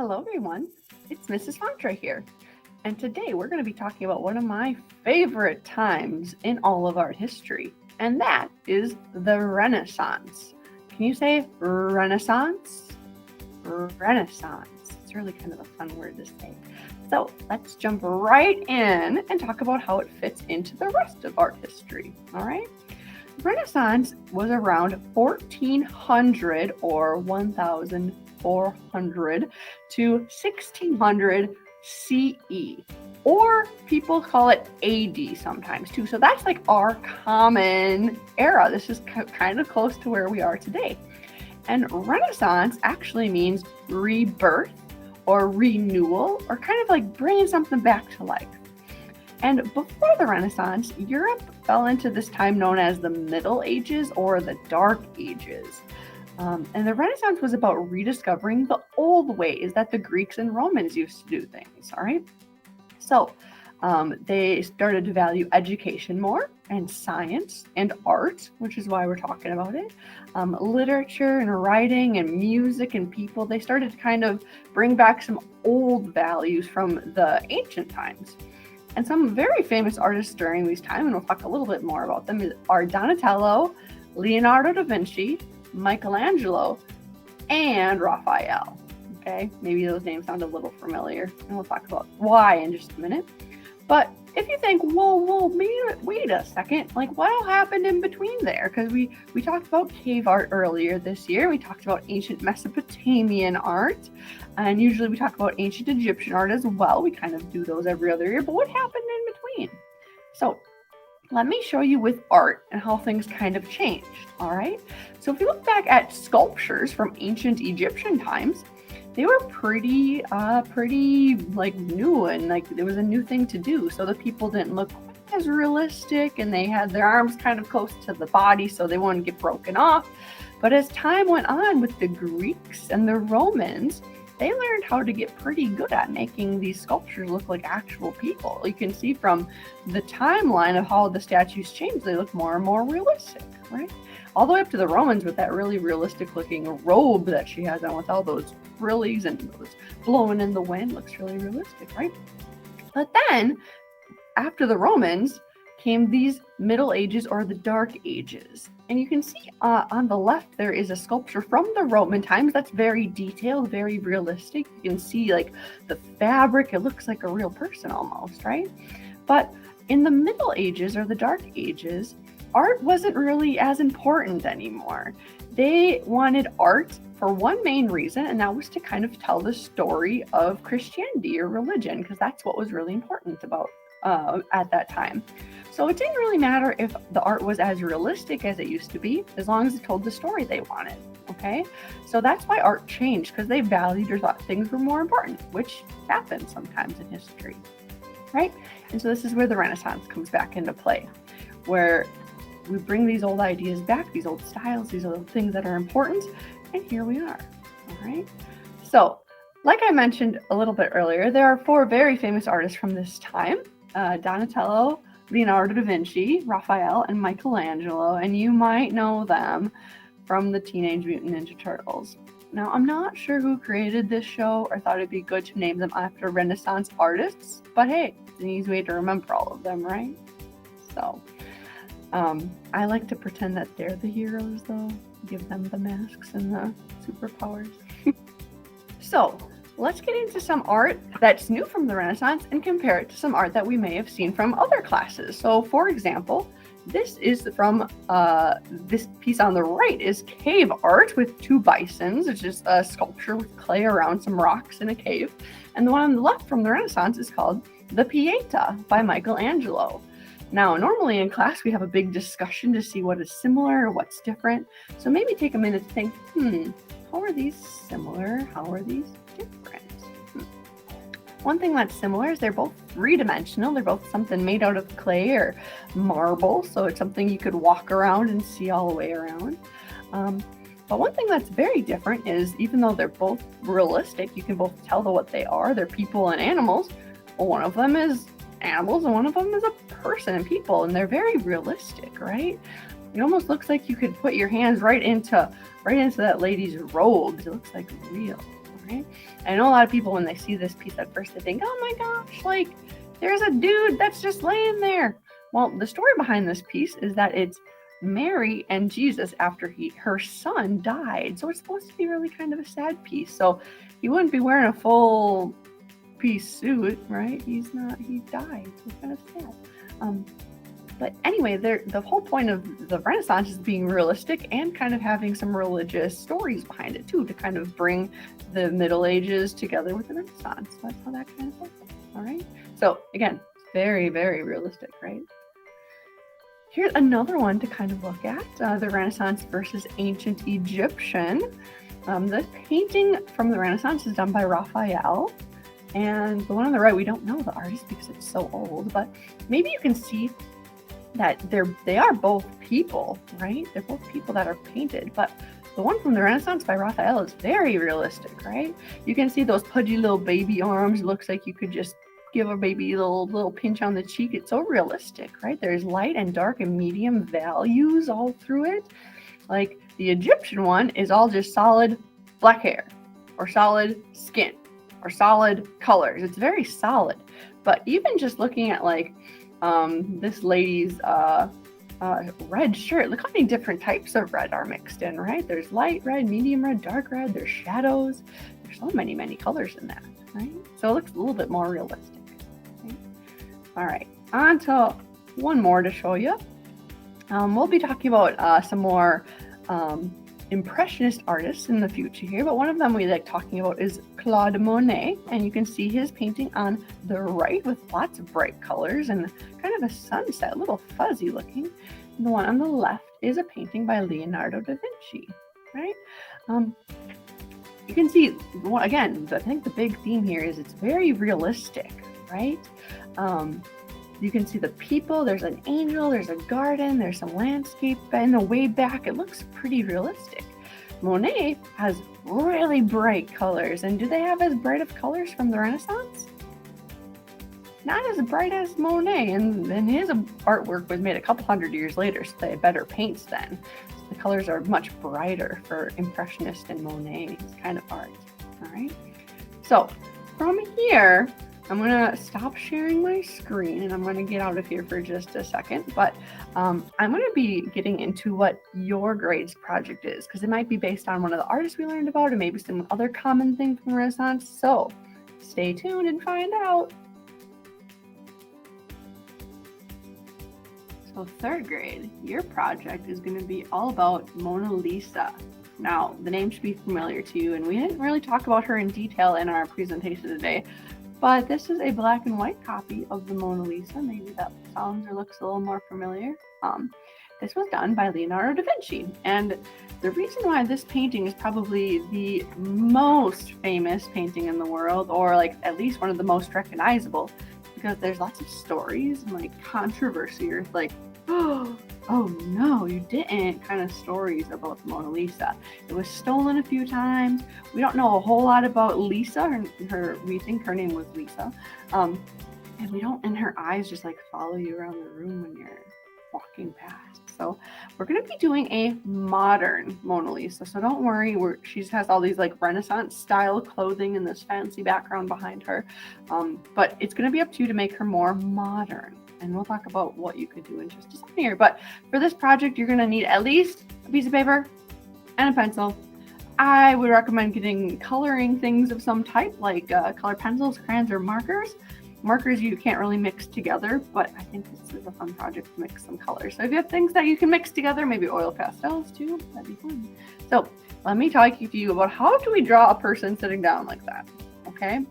Hello, everyone. It's Mrs. Fontre here. And today we're going to be talking about one of my favorite times in all of art history, and that is the Renaissance. Can you say Renaissance? Renaissance. It's really kind of a fun word to say. So let's jump right in and talk about how it fits into the rest of art history. All right. Renaissance was around 1400 or 1400 to 1600 CE, or people call it AD sometimes too. So that's like our common era. This is kind of close to where we are today. And Renaissance actually means rebirth or renewal, or kind of like bringing something back to life. And before the Renaissance, Europe fell into this time known as the Middle Ages or the Dark Ages. And the Renaissance was about rediscovering the old ways that the Greeks and Romans used to do things, all right? So they started to value education more, and science and art, which is why we're talking about it. Literature and writing and music and people, they started to kind of bring back some old values from the ancient times. And some very famous artists during these times, and we'll talk a little bit more about them, are Donatello, Leonardo da Vinci, Michelangelo, and Raphael. Okay, maybe those names sound a little familiar, and we'll talk about why in just a minute. But if you think, whoa, wait a second, like what all happened in between there? Because we talked about cave art earlier this year. We talked about ancient Mesopotamian art, and usually we talk about ancient Egyptian art as well. We kind of do those every other year, but what happened in between? So let me show you with art and how things kind of changed, all right? So if you look back at sculptures from ancient Egyptian times, they were pretty like new, and like there was a new thing to do. So the people didn't look quite as realistic, and they had their arms kind of close to the body so they wouldn't get broken off. But as time went on with the Greeks and the Romans, they learned how to get pretty good at making these sculptures look like actual people. You can see from the timeline of how the statues changed, they look more and more realistic, right? All the way up to the Romans with that really realistic looking robe that she has on with all those frillies and those blowing in the wind. Looks really realistic, right? But then after the Romans came these Middle Ages or the Dark Ages. And you can see on the left, there is a sculpture from the Roman times that's very detailed, very realistic. You can see like the fabric, it looks like a real person almost, right? But in the Middle Ages or the Dark Ages, art wasn't really as important anymore. They wanted art for one main reason, and that was to kind of tell the story of Christianity or religion, because that's what was really important about at that time. So it didn't really matter if the art was as realistic as it used to be, as long as it told the story they wanted, okay? So that's why art changed, because they valued or thought things were more important, which happens sometimes in history, right? And so this is where the Renaissance comes back into play, where we bring these old ideas back, these old styles, these old things that are important, and here we are, all right? So, like I mentioned a little bit earlier, there are four very famous artists from this time, Donatello, Leonardo da Vinci, Raphael, and Michelangelo, and you might know them from the Teenage Mutant Ninja Turtles. Now, I'm not sure who created this show or thought it'd be good to name them after Renaissance artists, but hey, it's an easy way to remember all of them, right? So, I like to pretend that they're the heroes, though. Give them the masks and the superpowers. So, let's get into some art that's new from the Renaissance and compare it to some art that we may have seen from other classes. So, for example, this is from this piece on the right is cave art with two bisons. It's just a sculpture with clay around some rocks in a cave. And the one on the left from the Renaissance is called The Pieta by Michelangelo. Now, normally in class, we have a big discussion to see what is similar or what's different. So maybe take a minute to think, how are these similar? How are these different? One thing that's similar is they're both three-dimensional. They're both something made out of clay or marble. So it's something you could walk around and see all the way around. But one thing that's very different is even though they're both realistic, you can both tell what they are. They're people and animals. Well, one of them is animals and one of them is a person and people, and they're very realistic, right? It almost looks like you could put your hands right into that lady's robes. It looks like real, right? I know a lot of people, when they see this piece at first, they think, oh my gosh, like there's a dude that's just laying there. Well, the story behind this piece is that it's Mary and Jesus after her son died. So it's supposed to be really kind of a sad piece. So he wouldn't be wearing a full piece suit, right? He died. So it's kind of sad. But anyway, the whole point of the Renaissance is being realistic and kind of having some religious stories behind it too, to kind of bring the Middle Ages together with the Renaissance. So that's how that kind of works. All right. So again, very, very realistic, right? Here's another one to kind of look at, the Renaissance versus ancient Egyptian. The painting from the Renaissance is done by Raphael. And the one on the right, we don't know the artist because it's so old, but maybe you can see that they are both people, right? They're both people that are painted, but the one from the Renaissance by Raphael is very realistic, right? You can see those pudgy little baby arms. It looks like you could just give a baby a little pinch on the cheek. It's so realistic, right? There's light and dark and medium values all through it. Like the Egyptian one is all just solid black hair or solid skin or solid colors. It's very solid. But even just looking at like this lady's red shirt, look how many different types of red are mixed in, right? There's light red, medium red, dark red, there's shadows. There's so many colors in that, right? So it looks a little bit more realistic. Right? All right, on to one more to show you. We'll be talking about some more Impressionist artists in the future here, but one of them we like talking about is Claude Monet, and you can see his painting on the right with lots of bright colors and kind of a sunset, a little fuzzy looking. And the one on the left is a painting by Leonardo da Vinci, right? You can see, again, I think the big theme here is it's very realistic, right? You can see the people, there's an angel, there's a garden, there's some landscape in the way back. It looks pretty realistic. Monet has really bright colors. And do they have as bright of colors from the Renaissance? Not as bright as Monet. And then his artwork was made a couple hundred years later, so they had better paints then. So the colors are much brighter for Impressionist and Monet kind of art. All right. So from here, I'm going to stop sharing my screen and I'm going to get out of here for just a second, but I'm going to be getting into what your grades project is, because it might be based on one of the artists we learned about and maybe some other common thing from Renaissance. So stay tuned and find out. So third grade, your project is going to be all about Mona Lisa. Now, the name should be familiar to you, and we didn't really talk about her in detail in our presentation today. But this is a black and white copy of the Mona Lisa. Maybe that sounds or looks a little more familiar. This was done by Leonardo da Vinci. And the reason why this painting is probably the most famous painting in the world, or like at least one of the most recognizable, because there's lots of stories and like controversy or like, oh no, you didn't kind of stories about the Mona Lisa. It was stolen a few times. We don't know a whole lot about Lisa. We think her name was Lisa. And we don't, and her eyes just like follow you around the room when you're walking past. So we're going to be doing a modern Mona Lisa. So don't worry, she has all these like Renaissance style clothing and this fancy background behind her. But it's going to be up to you to make her more modern. And we'll talk about what you could do in just a second here. But for this project, you're going to need at least a piece of paper and a pencil. I would recommend getting coloring things of some type, like color pencils, crayons, or markers. Markers you can't really mix together, but I think this is a fun project to mix some colors. So if you have things that you can mix together, maybe oil pastels too, that'd be fun. So let me talk to you about how do we draw a person sitting down like that, okay?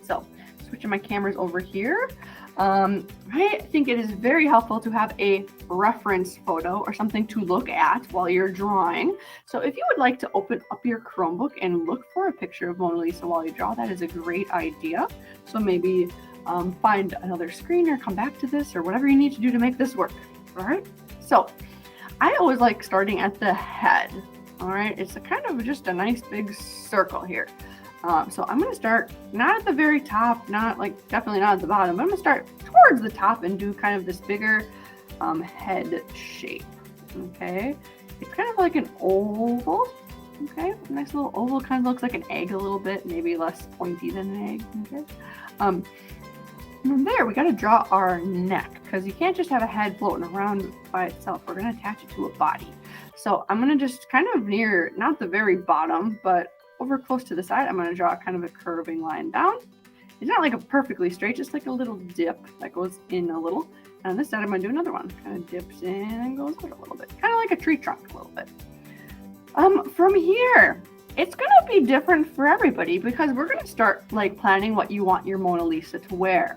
So switching my cameras over here. I think it is very helpful to have a reference photo or something to look at while you're drawing. So if you would like to open up your Chromebook and look for a picture of Mona Lisa while you draw, that is a great idea. So maybe find another screen or come back to this or whatever you need to do to make this work. All right. So I always like starting at the head. All right. It's a kind of just a nice big circle here. So I'm going to start not at the very top, definitely not at the bottom. I'm going to start towards the top and do kind of this bigger head shape. Okay. It's kind of like an oval. Okay, nice little oval, kind of looks like an egg a little bit, maybe less pointy than an egg. Okay. From there, we got to draw our neck because you can't just have a head floating around by itself. We're going to attach it to a body. So I'm going to just kind of near, not the very bottom, but over close to the side, I'm going to draw kind of a curving line down. It's not like a perfectly straight, just like a little dip that goes in a little. And on this side, I'm going to do another one. Kind of dips in and goes out a little bit. Kind of like a tree trunk a little bit. From here, it's going to be different for everybody because we're going to start like planning what you want your Mona Lisa to wear.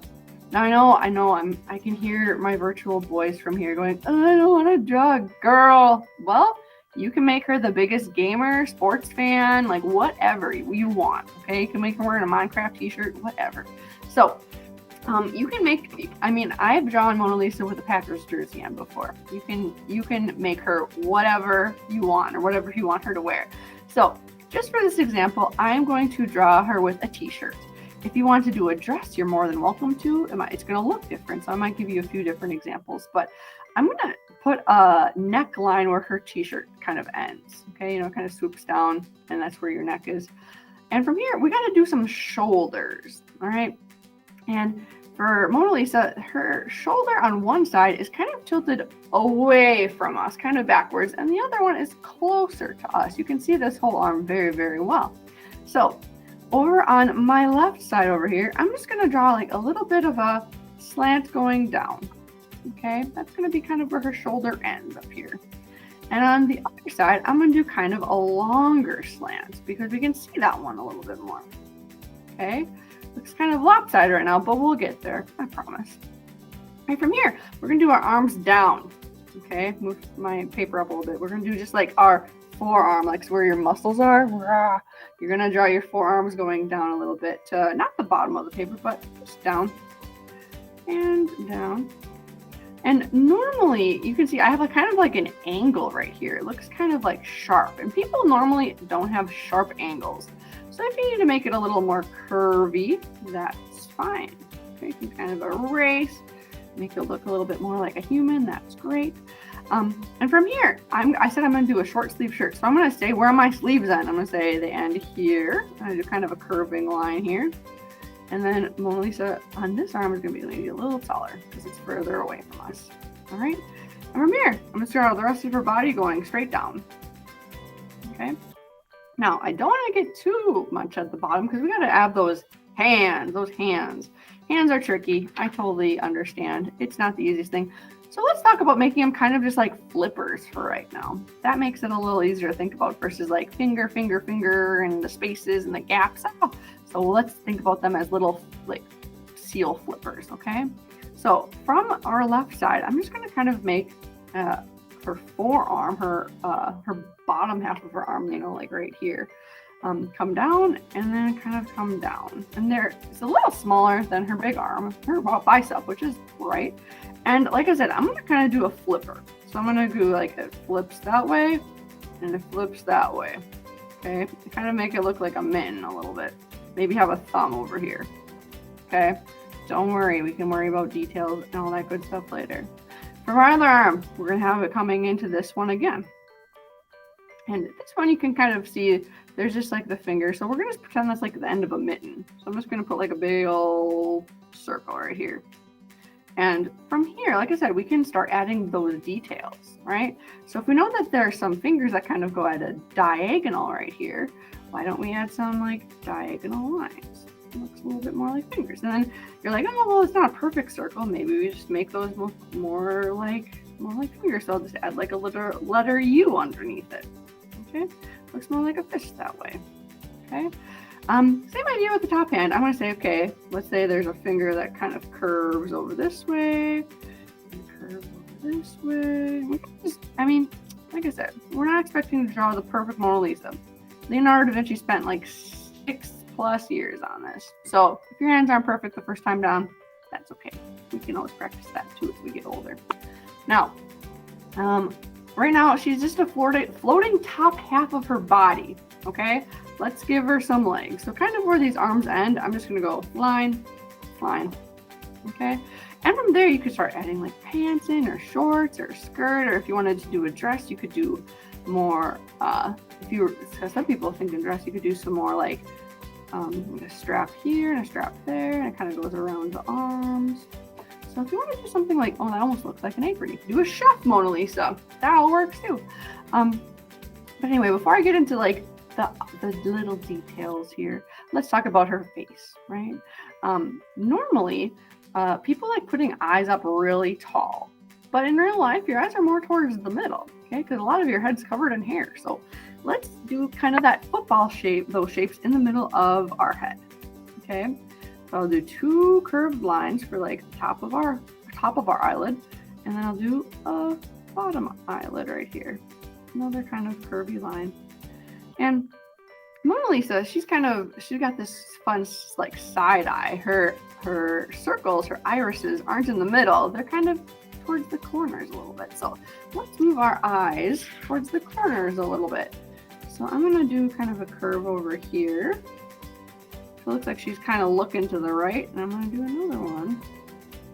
Now I know I can hear my virtual voice from here going, oh, I don't want to draw a girl. Well, you can make her the biggest gamer, sports fan, like whatever you want. Okay, you can make her wearing a Minecraft t-shirt, whatever. So you can make, I mean, I've drawn Mona Lisa with a Packers jersey on before. You can make her whatever you want or whatever you want her to wear. So just for this example, I'm going to draw her with a t-shirt. If you want to do a dress, you're more than welcome to. It's going to look different, so I might give you a few different examples. But I'm going to put a neckline where her t-shirt kind of ends. Okay, kind of swoops down, and that's where your neck is. And from here, we got to do some shoulders. All right, and for Mona Lisa, her shoulder on one side is kind of tilted away from us, kind of backwards, and the other one is closer to us. You can see this whole arm very, very well. So over on my left side over here, I'm just going to draw like a little bit of a slant going down. Okay, that's going to be kind of where her shoulder ends up here. And on the other side, I'm going to do kind of a longer slant because we can see that one a little bit more. Okay, looks kind of lopsided right now, but we'll get there, I promise. Right, from here, we're going to do our arms down. Okay, move my paper up a little bit. We're going to do just like our forearm, like where your muscles are. You're going to draw your forearms going down a little bit to not the bottom of the paper, but just down and down. And normally you can see I have a kind of like an angle right here. It looks kind of like sharp, and people normally don't have sharp angles. So if you need to make it a little more curvy, that's fine. Okay, you can kind of erase, make it look a little bit more like a human. That's great. And from here, I said I'm going to do a short sleeve shirt. So I'm going to say where my sleeves end. I'm going to say they end here. I'm going to do kind of a curving line here. And then Mona Lisa on this arm is going to be maybe a little taller because it's further away from us. All right. And from here, I'm going to start the rest of her body going straight down. Okay. Now, I don't want to get too much at the bottom because we got to add those hands. Hands are tricky. I totally understand. It's not the easiest thing. So let's talk about making them kind of just like flippers for right now. That makes it a little easier to think about versus like finger, and the spaces and the gaps. Oh, so let's think about them as little like seal flippers, okay? So from our left side, I'm just going to kind of make her forearm, her bottom half of her arm, like right here, come down and then kind of come down. And there, it's a little smaller than her big arm, her bicep, which is right. And like I said, I'm going to kind of do a flipper. So I'm going to do like it flips that way and it flips that way. Okay, to kind of make it look like a mitten a little bit. Maybe have a thumb over here. Okay, don't worry, we can worry about details and all that good stuff later. For our other arm, we're going to have it coming into this one again. And this one you can kind of see there's just like the finger. So we're going to pretend that's like the end of a mitten. So I'm just going to put like a big old circle right here. And from here, like I said, we can start adding those details, right? So if we know that there are some fingers that kind of go at a diagonal right here, why don't we add some like diagonal lines? It looks a little bit more like fingers. And then you're like, oh, well, it's not a perfect circle. Maybe we just make those more like fingers. So I'll just add like a letter U underneath it. Okay, looks more like a fish that way. Okay. Same idea with the top hand. I'm going to say, okay, let's say there's a finger that kind of curves over this way, and curves over this way. Like I said, we're not expecting to draw the perfect Mona Lisa. Leonardo da Vinci spent like 6+ years on this. So if your hands aren't perfect the first time down, that's okay. We can always practice that too as we get older. Now, right now she's just a floating top half of her body. Okay. Let's give her some legs. So kind of where these arms end, I'm just going to go line, okay? And from there, you could start adding like pants in or shorts or a skirt, or if you wanted to do a dress, you could do more, if you were, because some people think in dress, you could do some more like a strap here and a strap there, and it kind of goes around the arms. So if you want to do something like, oh, that almost looks like an apron, you can do a chef Mona Lisa. That all works too. But anyway, before I get into like the little details here, let's talk about her face, right? Normally, people like putting eyes up really tall, but in real life, your eyes are more towards the middle, okay? Because a lot of your head's covered in hair. So let's do kind of that football shape, those shapes in the middle of our head, okay? So I'll do 2 curved lines for like the top of our eyelid, and then I'll do a bottom eyelid right here. Another kind of curvy line. And Mona Lisa, she's got this fun like side eye. Her circles, her irises aren't in the middle. They're kind of towards the corners a little bit. So let's move our eyes towards the corners a little bit. So I'm gonna do kind of a curve over here. So it looks like she's kind of looking to the right, and I'm gonna do another one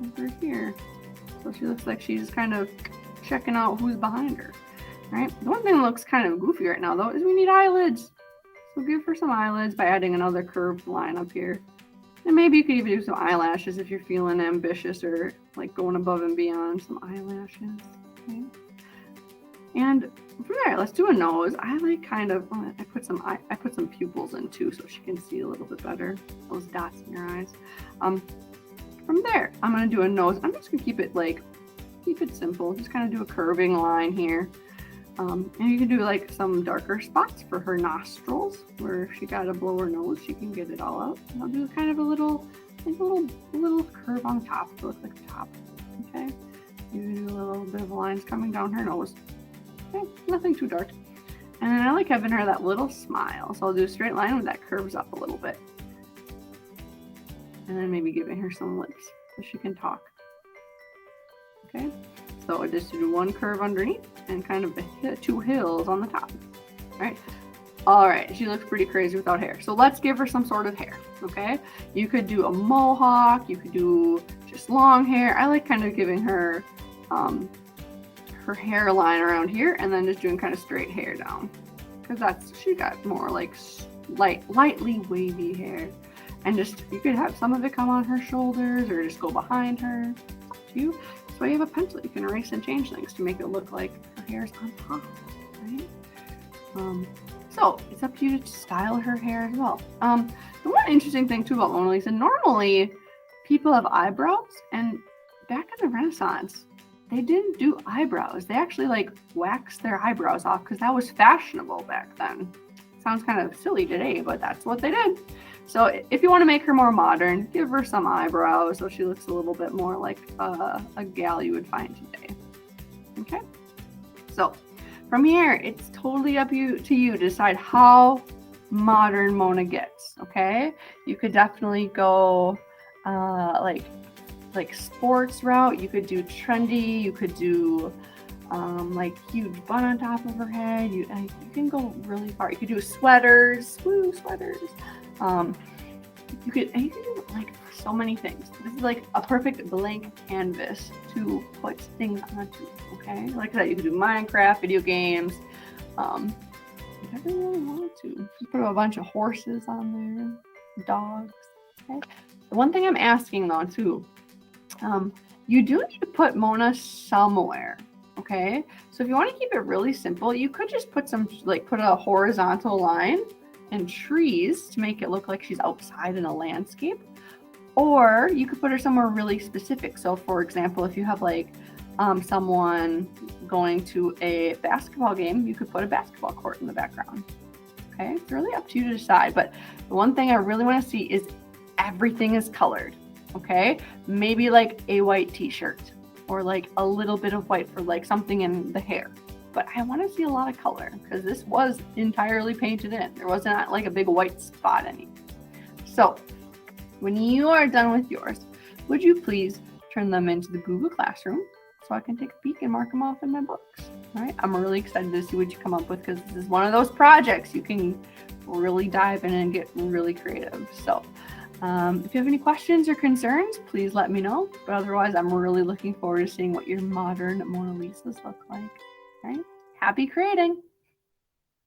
over here. So she looks like she's kind of checking out who's behind her, right? The one thing that looks kind of goofy right now though is we need eyelids. So give her some eyelids by adding another curved line up here. And maybe you could even do some eyelashes if you're feeling ambitious or like going above and beyond, some eyelashes, okay? And from there, let's do a nose. I like kind of, I put some pupils in too so she can see a little bit better, those dots in your eyes. From there, I'm gonna do a nose. I'm just gonna keep it simple. Just kind of do a curving line here. And you can do like some darker spots for her nostrils, where if she got to blow her nose, she can get it all out. And I'll do kind of a little curve on top to look like the top. Okay, you do a little bit of lines coming down her nose. Okay, nothing too dark. And then I like having her that little smile, so I'll do a straight line with that curves up a little bit. And then maybe giving her some lips so she can talk. Okay, so I just do one curve underneath and kind of 2 hills on the top. All right, she looks pretty crazy without hair. So let's give her some sort of hair, okay? You could do a mohawk, you could do just long hair. I like kind of giving her her hairline around here and then just doing kind of straight hair down, because she got more like lightly wavy hair. And just, you could have some of it come on her shoulders or just go behind her. It's up to you. So you have a pencil, you can erase and change things to make it look like her hair's on top, right? So it's up to you to style her hair as well. The one interesting thing too about Mona Lisa, normally people have eyebrows, and back in the Renaissance, they didn't do eyebrows. They actually like waxed their eyebrows off because that was fashionable back then. Sounds kind of silly today, but that's what they did. So if you want to make her more modern, give her some eyebrows so she looks a little bit more like a gal you would find today. Okay? So from here, it's totally up to you to decide how modern Mona gets, okay? You could definitely go like sports route. You could do trendy. You could do like huge bun on top of her head. You can go really far. You could do sweaters, sweaters. You can do like so many things. This is like a perfect blank canvas to put things onto. Okay, like that, you could do Minecraft, video games. Whatever you really want to. Just put a bunch of horses on there, dogs. Okay. The one thing I'm asking though too, you do need to put Mona somewhere. Okay, so if you want to keep it really simple, you could just put a horizontal line and trees to make it look like she's outside in a landscape, or you could put her somewhere really specific. So for example, if you have like someone going to a basketball game, you could put a basketball court in the background. Okay, it's really up to you to decide, but the one thing I really want to see is everything is colored. Okay, maybe like a white t-shirt or like a little bit of white for like something in the hair. But I want to see a lot of color because this was entirely painted in. There wasn't like a big white spot anywhere. So when you are done with yours, would you please turn them into the Google Classroom so I can take a peek and mark them off in my books? All right, I'm really excited to see what you come up with because this is one of those projects you can really dive in and get really creative. So if you have any questions or concerns, please let me know. But otherwise, I'm really looking forward to seeing what your modern Mona Lisas look like. All right? Happy creating!